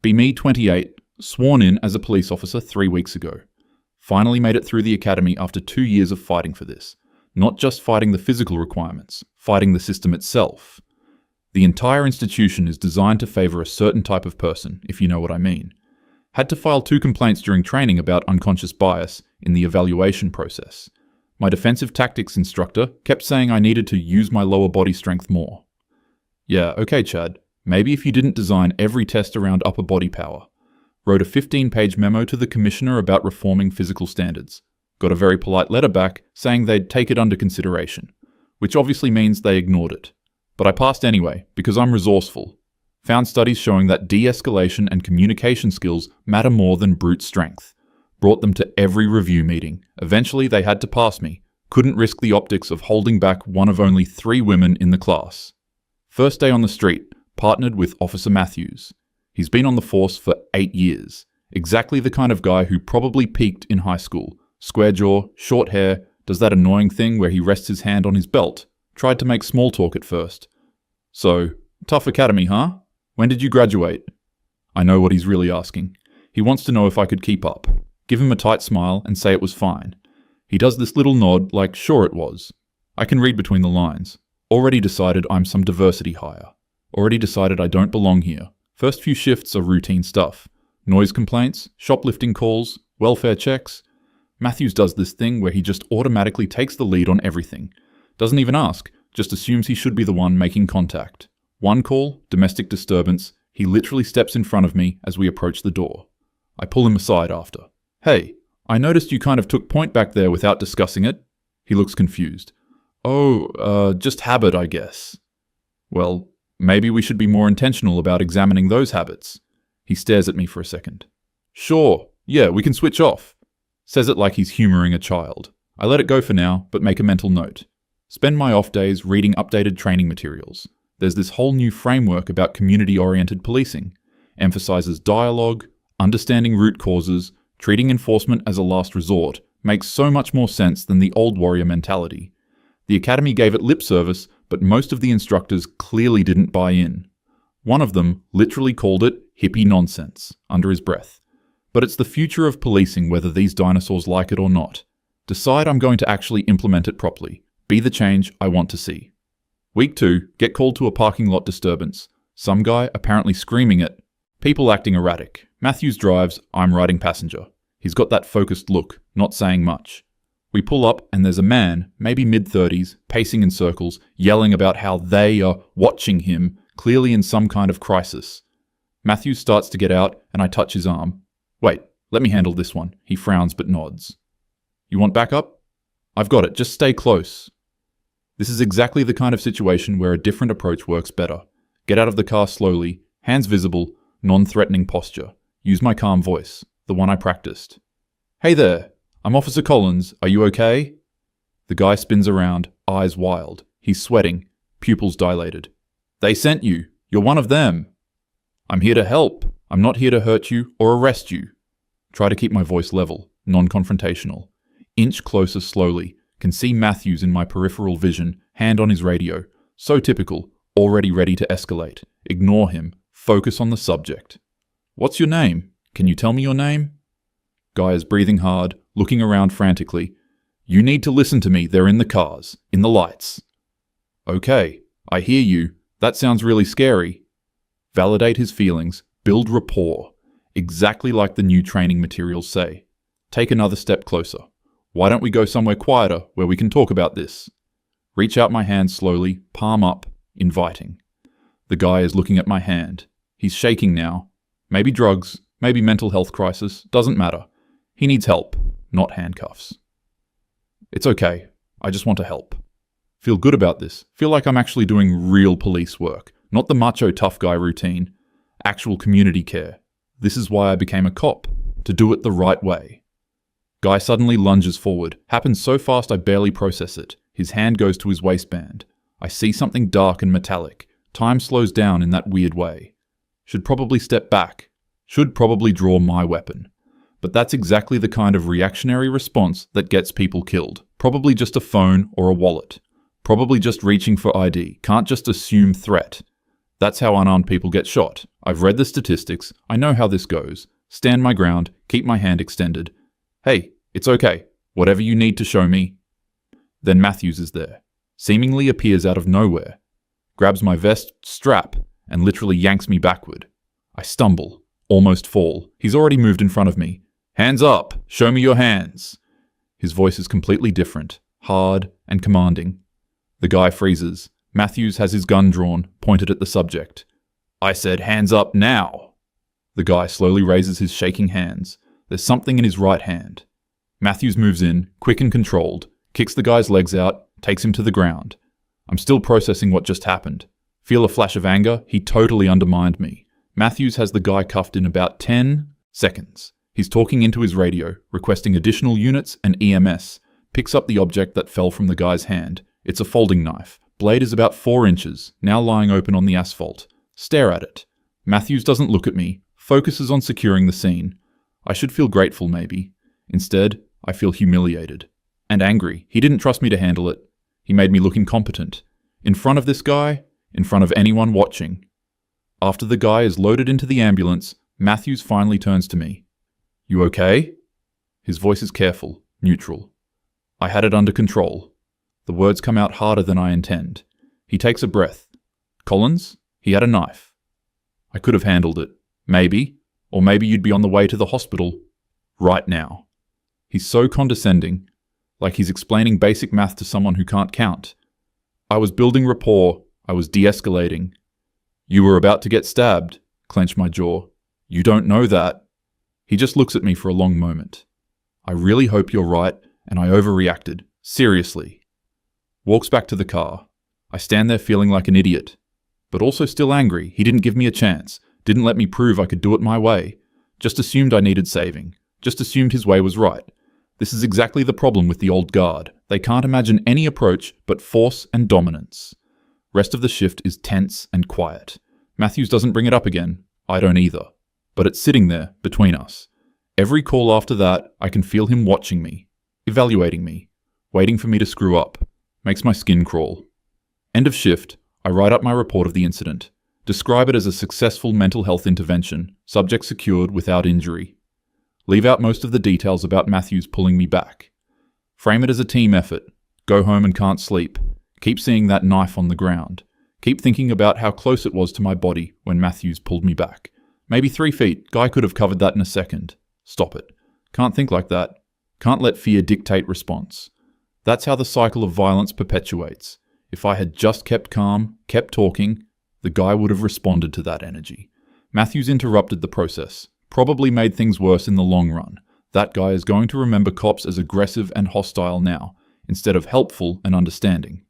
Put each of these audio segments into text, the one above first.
Be me, 28, sworn in as a police officer 3 weeks ago. Finally made it through the academy after 2 years of fighting for this. Not just fighting the physical requirements, fighting the system itself. The entire institution is designed to favour a certain type of person, if you know what I mean. Had to file 2 complaints during training about unconscious bias in the evaluation process. My defensive tactics instructor kept saying I needed to use my lower body strength more. Yeah, okay Chad, maybe if you didn't design every test around upper body power. Wrote a 15-page memo to the commissioner about reforming physical standards. Got a very polite letter back saying they'd take it under consideration, which obviously means they ignored it. But I passed anyway, because I'm resourceful. Found studies showing that de-escalation and communication skills matter more than brute strength. Brought them to every review meeting. Eventually they had to pass me. Couldn't risk the optics of holding back one of only 3 women in the class. First day on the street, partnered with Officer Matthews. He's been on the force for 8 years. Exactly the kind of guy who probably peaked in high school. Square jaw, short hair, does that annoying thing where he rests his hand on his belt. Tried to make small talk at first. So, tough academy, huh? When did you graduate? I know what he's really asking. He wants to know if I could keep up. Give him a tight smile and say it was fine. He does this little nod like sure it was. I can read between the lines. Already decided I'm some diversity hire. Already decided I don't belong here. First few shifts are routine stuff. Noise complaints, shoplifting calls, welfare checks. Matthews does this thing where he just automatically takes the lead on everything. Doesn't even ask, just assumes he should be the one making contact. One call, domestic disturbance, he literally steps in front of me as we approach the door. I pull him aside after. Hey, I noticed you kind of took point back there without discussing it. He looks confused. Oh, just habit, I guess. Well, maybe we should be more intentional about examining those habits. He stares at me for a second. Sure, yeah, we can switch off. Says it like he's humouring a child. I let it go for now, but make a mental note. Spend my off days reading updated training materials. There's this whole new framework about community-oriented policing. Emphasizes dialogue, understanding root causes, treating enforcement as a last resort. Makes so much more sense than the old warrior mentality. The academy gave it lip service, but most of the instructors clearly didn't buy in. One of them literally called it hippie nonsense, under his breath. But it's the future of policing whether these dinosaurs like it or not. Decide I'm going to actually implement it properly. Be the change I want to see. Week 2, get called to a parking lot disturbance. Some guy apparently screaming it. People acting erratic. Matthews drives, I'm riding passenger. He's got that focused look, not saying much. We pull up and there's a man, maybe mid-30s, pacing in circles, yelling about how they are watching him, clearly in some kind of crisis. Matthews starts to get out and I touch his arm. Wait, let me handle this one. He frowns but nods. You want backup? I've got it, just stay close. This is exactly the kind of situation where a different approach works better. Get out of the car slowly, hands visible, non-threatening posture. Use my calm voice, the one I practiced. Hey there, I'm Officer Collins, are you okay? The guy spins around, eyes wild. He's sweating, pupils dilated. They sent you, you're one of them. I'm here to help. I'm not here to hurt you or arrest you. Try to keep my voice level, non-confrontational. Inch closer slowly. Can see Matthews in my peripheral vision, hand on his radio. So typical, already ready to escalate. Ignore him. Focus on the subject. What's your name? Can you tell me your name? Guy is breathing hard, looking around frantically. You need to listen to me. They're in the cars, in the lights. Okay, I hear you. That sounds really scary. Validate his feelings. Build rapport. Exactly like the new training materials say. Take another step closer. Why don't we go somewhere quieter where we can talk about this? Reach out my hand slowly, palm up, inviting. The guy is looking at my hand. He's shaking now. Maybe drugs, maybe mental health crisis, doesn't matter. He needs help, not handcuffs. It's okay. I just want to help. Feel good about this. Feel like I'm actually doing real police work, not the macho tough guy routine. Actual community care. This is why I became a cop, to do it the right way. Guy suddenly lunges forward. Happens so fast I barely process it. His hand goes to his waistband. I see something dark and metallic. Time slows down in that weird way. Should probably step back. Should probably draw my weapon. But that's exactly the kind of reactionary response that gets people killed. Probably just a phone or a wallet. Probably just reaching for ID. Can't just assume threat. That's how unarmed people get shot. I've read the statistics. I know how this goes. Stand my ground. Keep my hand extended. Hey, it's okay. Whatever you need to show me. Then Matthews is there. Seemingly appears out of nowhere. Grabs my vest strap and literally yanks me backward. I stumble. Almost fall. He's already moved in front of me. Hands up! Show me your hands! His voice is completely different. Hard and commanding. The guy freezes. Matthews has his gun drawn, pointed at the subject. I said, hands up now! The guy slowly raises his shaking hands. There's something in his right hand. Matthews moves in, quick and controlled, kicks the guy's legs out, takes him to the ground. I'm still processing what just happened. Feel a flash of anger? He totally undermined me. Matthews has the guy cuffed in about 10 seconds. He's talking into his radio, requesting additional units and EMS. Picks up the object that fell from the guy's hand. It's a folding knife. Blade is about 4 inches, now lying open on the asphalt. Stare at it. Matthews doesn't look at me, focuses on securing the scene. I should feel grateful, maybe. Instead, I feel humiliated. And angry. He didn't trust me to handle it. He made me look incompetent. In front of this guy, in front of anyone watching. After the guy is loaded into the ambulance, Matthews finally turns to me. You okay? His voice is careful, neutral. I had it under control. The words come out harder than I intend. He takes a breath. Collins, he had a knife. I could have handled it. Maybe. Or maybe you'd be on the way to the hospital. Right now. He's so condescending. Like he's explaining basic math to someone who can't count. I was building rapport. I was de-escalating. You were about to get stabbed. Clench my jaw. You don't know that. He just looks at me for a long moment. I really hope you're right, and I overreacted. Seriously. Walks back to the car. I stand there feeling like an idiot. But also still angry. He didn't give me a chance. Didn't let me prove I could do it my way. Just assumed I needed saving. Just assumed his way was right. This is exactly the problem with the old guard. They can't imagine any approach but force and dominance. Rest of the shift is tense and quiet. Matthews doesn't bring it up again. I don't either. But it's sitting there, between us. Every call after that, I can feel him watching me, evaluating me, waiting for me to screw up. Makes my skin crawl. End of shift, I write up my report of the incident. Describe it as a successful mental health intervention, subject secured without injury. Leave out most of the details about Matthews pulling me back. Frame it as a team effort. Go home and can't sleep. Keep seeing that knife on the ground. Keep thinking about how close it was to my body when Matthews pulled me back. Maybe 3 feet. Guy could have covered that in a second. Stop it. Can't think like that. Can't let fear dictate response. That's how the cycle of violence perpetuates. If I had just kept calm, kept talking, the guy would have responded to that energy. Matthews interrupted the process. Probably made things worse in the long run. That guy is going to remember cops as aggressive and hostile now, instead of helpful and understanding.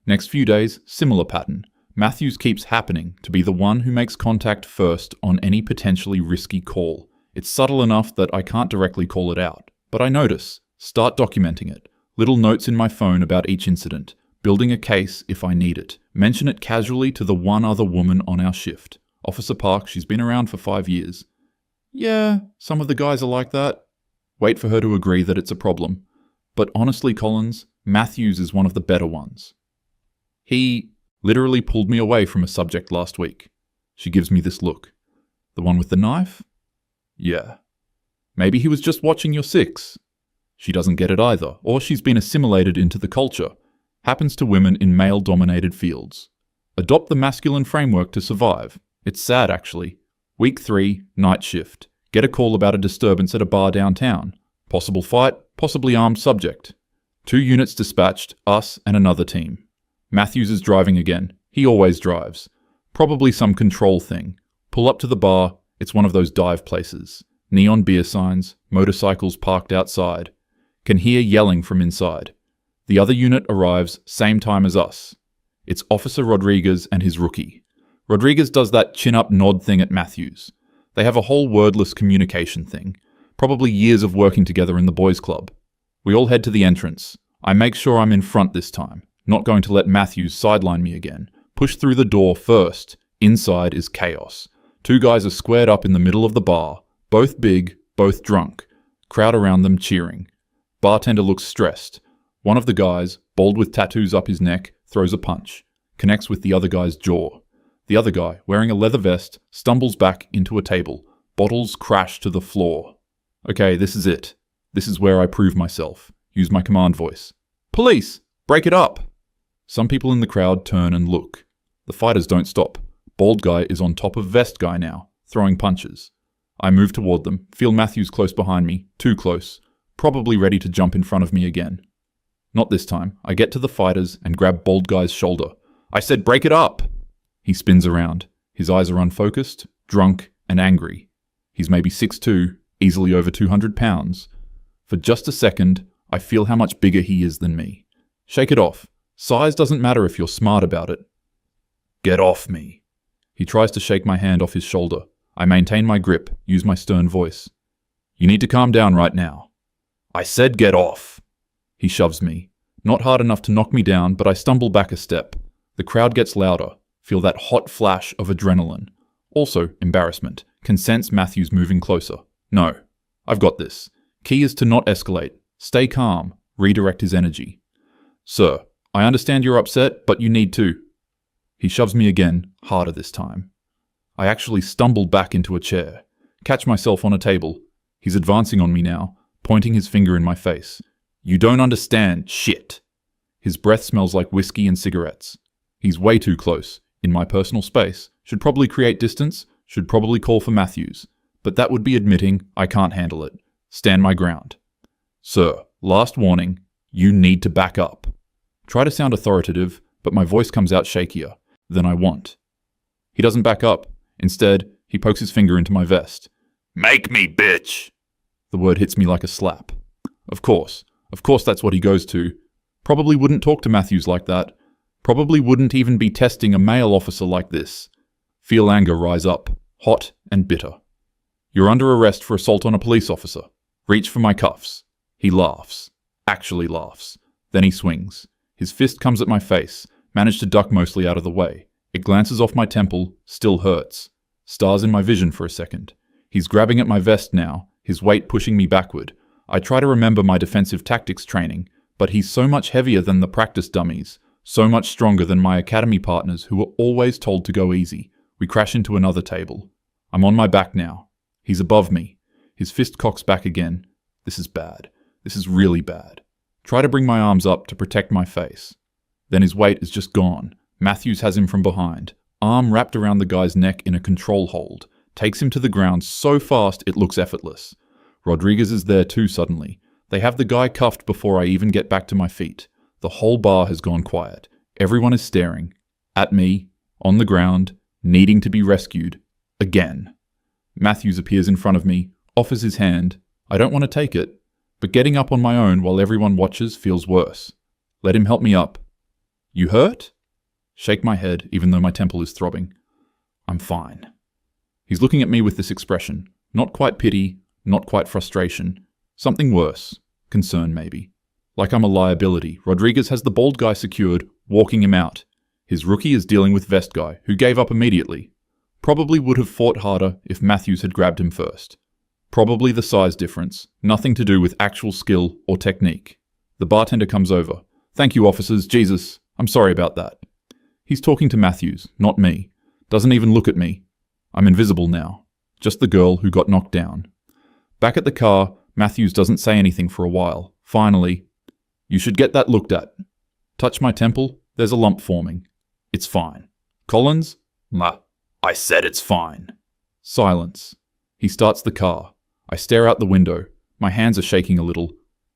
Next few days, similar pattern. Matthews keeps happening to be the one who makes contact first on any potentially risky call. It's subtle enough that I can't directly call it out, but I notice. Start documenting it. Little notes in my phone about each incident. Building a case if I need it. Mention it casually to the one other woman on our shift. Officer Park, she's been around for 5 years. Yeah, some of the guys are like that. Wait for her to agree that it's a problem. But honestly, Collins, Matthews is one of the better ones. He literally pulled me away from a subject last week. She gives me this look. The one with the knife? Yeah. Maybe he was just watching your 6. She doesn't get it either, or she's been assimilated into the culture. Happens to women in male-dominated fields. Adopt the masculine framework to survive. It's sad, actually. Week 3, night shift. Get a call about a disturbance at a bar downtown. Possible fight, possibly armed subject. 2 units dispatched, us and another team. Matthews is driving again. He always drives. Probably some control thing. Pull up to the bar. It's one of those dive places. Neon beer signs, motorcycles parked outside. Can hear yelling from inside. The other unit arrives same time as us. It's Officer Rodriguez and his rookie. Rodriguez does that chin-up nod thing at Matthews. They have a whole wordless communication thing. Probably years of working together in the boys' club. We all head to the entrance. I make sure I'm in front this time. Not going to let Matthews sideline me again. Push through the door first. Inside is chaos. 2 guys are squared up in the middle of the bar. Both big, both drunk. Crowd around them cheering. Bartender looks stressed. One of the guys, bald with tattoos up his neck, throws a punch. Connects with the other guy's jaw. The other guy, wearing a leather vest, stumbles back into a table. Bottles crash to the floor. Okay, this is it. This is where I prove myself. Use my command voice. Police! Break it up! Some people in the crowd turn and look. The fighters don't stop. Bald guy is on top of vest guy now, throwing punches. I move toward them, feel Matthews close behind me, too close, probably ready to jump in front of me again. Not this time. I get to the fighters and grab bald guy's shoulder. I said, break it up! He spins around. His eyes are unfocused, drunk, and angry. He's maybe 6'2", easily over 200 pounds. For just a second, I feel how much bigger he is than me. Shake it off. Size doesn't matter if you're smart about it. Get off me. He tries to shake my hand off his shoulder. I maintain my grip, use my stern voice. You need to calm down right now. I said get off. He shoves me. Not hard enough to knock me down, but I stumble back a step. The crowd gets louder. Feel that hot flash of adrenaline. Also, embarrassment. Can sense Matthews moving closer. No. I've got this. Key is to not escalate. Stay calm. Redirect his energy. Sir, I understand you're upset, but you need to. He shoves me again, harder this time. I actually stumble back into a chair. Catch myself on a table. He's advancing on me now, pointing his finger in my face. You don't understand shit. His breath smells like whiskey and cigarettes. He's way too close. In my personal space. Should probably create distance. Should probably call for Matthews. But that would be admitting I can't handle it. Stand my ground. Sir, last warning. You need to back up. Try to sound authoritative, but my voice comes out shakier than I want. He doesn't back up. Instead, he pokes his finger into my vest. Make me, bitch! The word hits me like a slap. Of course that's what he goes to. Probably wouldn't talk to Matthews like that. Probably wouldn't even be testing a male officer like this. Feel anger rise up, hot and bitter. You're under arrest for assault on a police officer. Reach for my cuffs. He laughs. Actually laughs. Then he swings. His fist comes at my face. Manage to duck mostly out of the way. It glances off my temple, still hurts. Stars in my vision for a second. He's grabbing at my vest now, his weight pushing me backward. I try to remember my defensive tactics training, but he's so much heavier than the practice dummies, so much stronger than my academy partners who were always told to go easy. We crash into another table. I'm on my back now. He's above me. His fist cocks back again. This is bad. This is really bad. Try to bring my arms up to protect my face. Then his weight is just gone. Matthews has him from behind. Arm wrapped around the guy's neck in a control hold. Takes him to the ground so fast it looks effortless. Rodriguez is there too suddenly. They have the guy cuffed before I even get back to my feet. The whole bar has gone quiet. Everyone is staring. At me. On the ground. Needing to be rescued. Again. Matthews appears in front of me. Offers his hand. I don't want to take it. But getting up on my own while everyone watches feels worse. Let him help me up. You hurt? Shake my head, even though my temple is throbbing. I'm fine. He's looking at me with this expression. Not quite pity, not quite frustration. Something worse. Concern, maybe. Like I'm a liability. Rodriguez has the bald guy secured, walking him out. His rookie is dealing with vest guy, who gave up immediately. Probably would have fought harder if Matthews had grabbed him first. Probably the size difference. Nothing to do with actual skill or technique. The bartender comes over. Thank you, officers. Jesus. I'm sorry about that. He's talking to Matthews, not me. Doesn't even look at me. I'm invisible now. Just the girl who got knocked down. Back at the car, Matthews doesn't say anything for a while. Finally, you should get that looked at. Touch my temple, there's a lump forming. It's fine. Collins? Nah, I said it's fine. Silence. He starts the car. I stare out the window. My hands are shaking a little.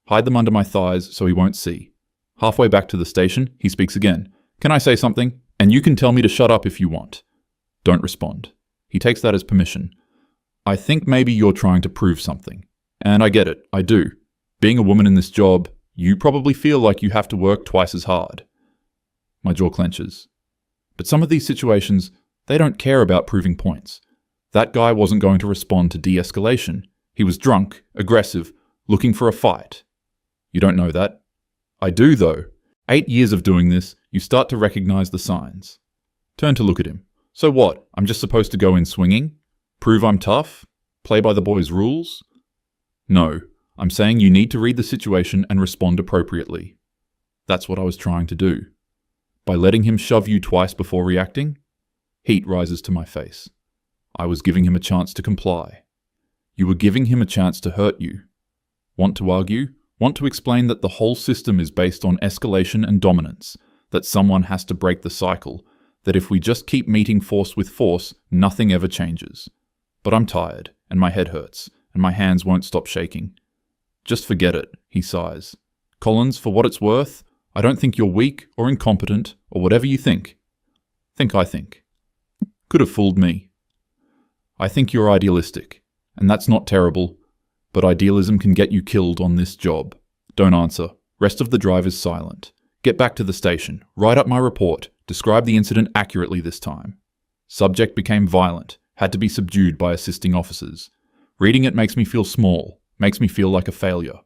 Hide them under my thighs so he won't see. Halfway back to the station, he speaks again. Can I say something? And you can tell me to shut up if you want. Don't respond. He takes that as permission. I think maybe you're trying to prove something. And I get it, I do. Being a woman in this job, you probably feel like you have to work twice as hard. My jaw clenches. But some of these situations, they don't care about proving points. That guy wasn't going to respond to de-escalation. He was drunk, aggressive, looking for a fight. You don't know that. I do, though. 8 years of doing this, you start to recognize the signs. Turn to look at him. So what? I'm just supposed to go in swinging? Prove I'm tough? Play by the boys' rules? No. I'm saying you need to read the situation and respond appropriately. That's what I was trying to do. By letting him shove you twice before reacting? Heat rises to my face. I was giving him a chance to comply. You were giving him a chance to hurt you. Want to argue? Want to explain that the whole system is based on escalation and dominance, that someone has to break the cycle, that if we just keep meeting force with force, nothing ever changes. But I'm tired, and my head hurts, and my hands won't stop shaking. Just forget it, he sighs. Collins, for what it's worth, I don't think you're weak or incompetent or whatever you think. Think I think. Could have fooled me. I think you're idealistic, and that's not terrible, but idealism can get you killed on this job. Don't answer. Rest of the drive is silent. Get back to the station. Write up my report. Describe the incident accurately this time. Subject became violent. Had to be subdued by assisting officers. Reading it makes me feel small. Makes me feel like a failure.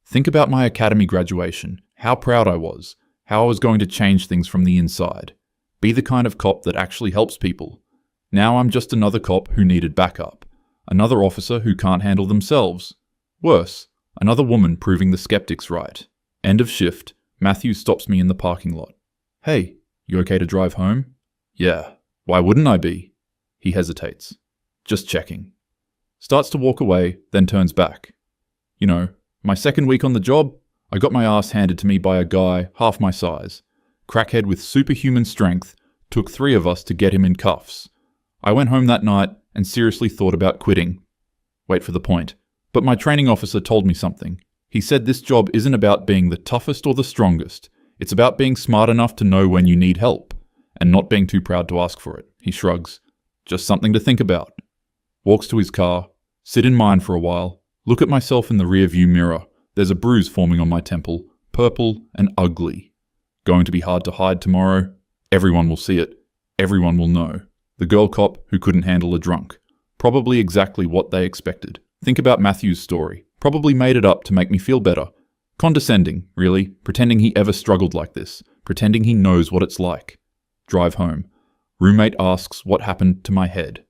Think about my academy graduation. How proud I was. How I was going to change things from the inside. Be the kind of cop that actually helps people. Now I'm just another cop who needed backup. Another officer who can't handle themselves. Worse, another woman proving the skeptics right. End of shift. Matthews stops me in the parking lot. Hey, you okay to drive home? Yeah. Why wouldn't I be? He hesitates. Just checking. Starts to walk away, then turns back. You know, my second week on the job, I got my ass handed to me by a guy half my size. Crackhead with superhuman strength. Took 3 of us to get him in cuffs. I went home that night and seriously thought about quitting. Wait for the point. But my training officer told me something. He said this job isn't about being the toughest or the strongest. It's about being smart enough to know when you need help, and not being too proud to ask for it. He shrugs. Just something to think about. Walks to his car, sit in mine for a while, look at myself in the rear-view mirror. There's a bruise forming on my temple, purple and ugly. Going to be hard to hide tomorrow. Everyone will see it. Everyone will know. The girl cop who couldn't handle a drunk. Probably exactly what they expected. Think about Matthew's story. Probably made it up to make me feel better. Condescending, really, pretending he ever struggled like this. Pretending he knows what it's like. Drive home. Roommate asks what happened to my head.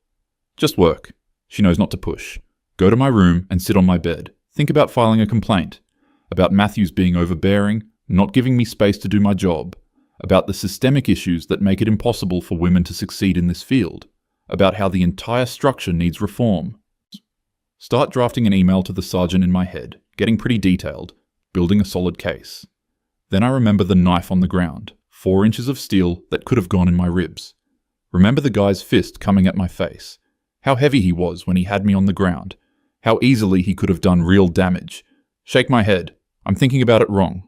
Just work. She knows not to push. Go to my room and sit on my bed. Think about filing a complaint. About Matthews being overbearing, not giving me space to do my job. About the systemic issues that make it impossible for women to succeed in this field. About how the entire structure needs reform. Start drafting an email to the sergeant in my head, getting pretty detailed, building a solid case. Then I remember the knife on the ground, 4 inches of steel that could have gone in my ribs. Remember the guy's fist coming at my face. How heavy he was when he had me on the ground. How easily he could have done real damage. Shake my head. I'm thinking about it wrong.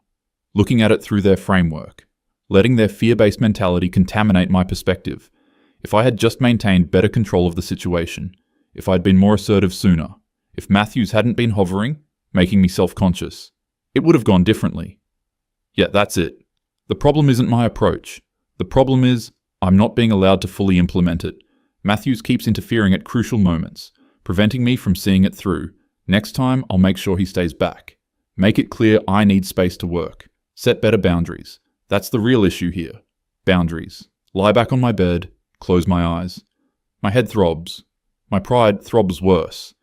Looking at it through their framework. Letting their fear-based mentality contaminate my perspective. If I had just maintained better control of the situation. If I'd been more assertive sooner. If Matthews hadn't been hovering, making me self-conscious. It would have gone differently. Yeah, that's it. The problem isn't my approach. The problem is, I'm not being allowed to fully implement it. Matthews keeps interfering at crucial moments, preventing me from seeing it through. Next time, I'll make sure he stays back. Make it clear I need space to work. Set better boundaries. That's the real issue here. Boundaries. Lie back on my bed, close my eyes. My head throbs. My pride throbs worse.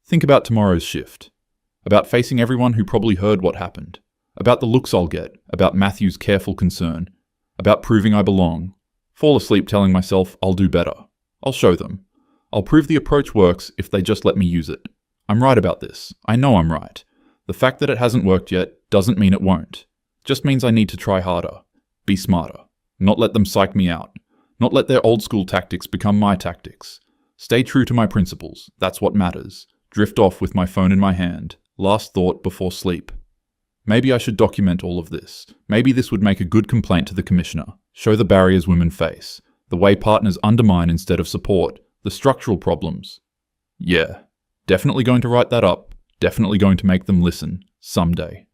Think about tomorrow's shift. About facing everyone who probably heard what happened. About the looks I'll get. About Matthew's careful concern. About proving I belong. Fall asleep telling myself I'll do better. I'll show them. I'll prove the approach works if they just let me use it. I'm right about this. I know I'm right. The fact that it hasn't worked yet doesn't mean it won't. Just means I need to try harder. Be smarter. Not let them psych me out. Not let their old school tactics become my tactics. Stay true to my principles. That's what matters. Drift off with my phone in my hand. Last thought before sleep. Maybe I should document all of this. Maybe this would make a good complaint to the commissioner. Show the barriers women face. The way partners undermine instead of support. The structural problems. Yeah. Definitely going to write that up. Definitely going to make them listen. Someday.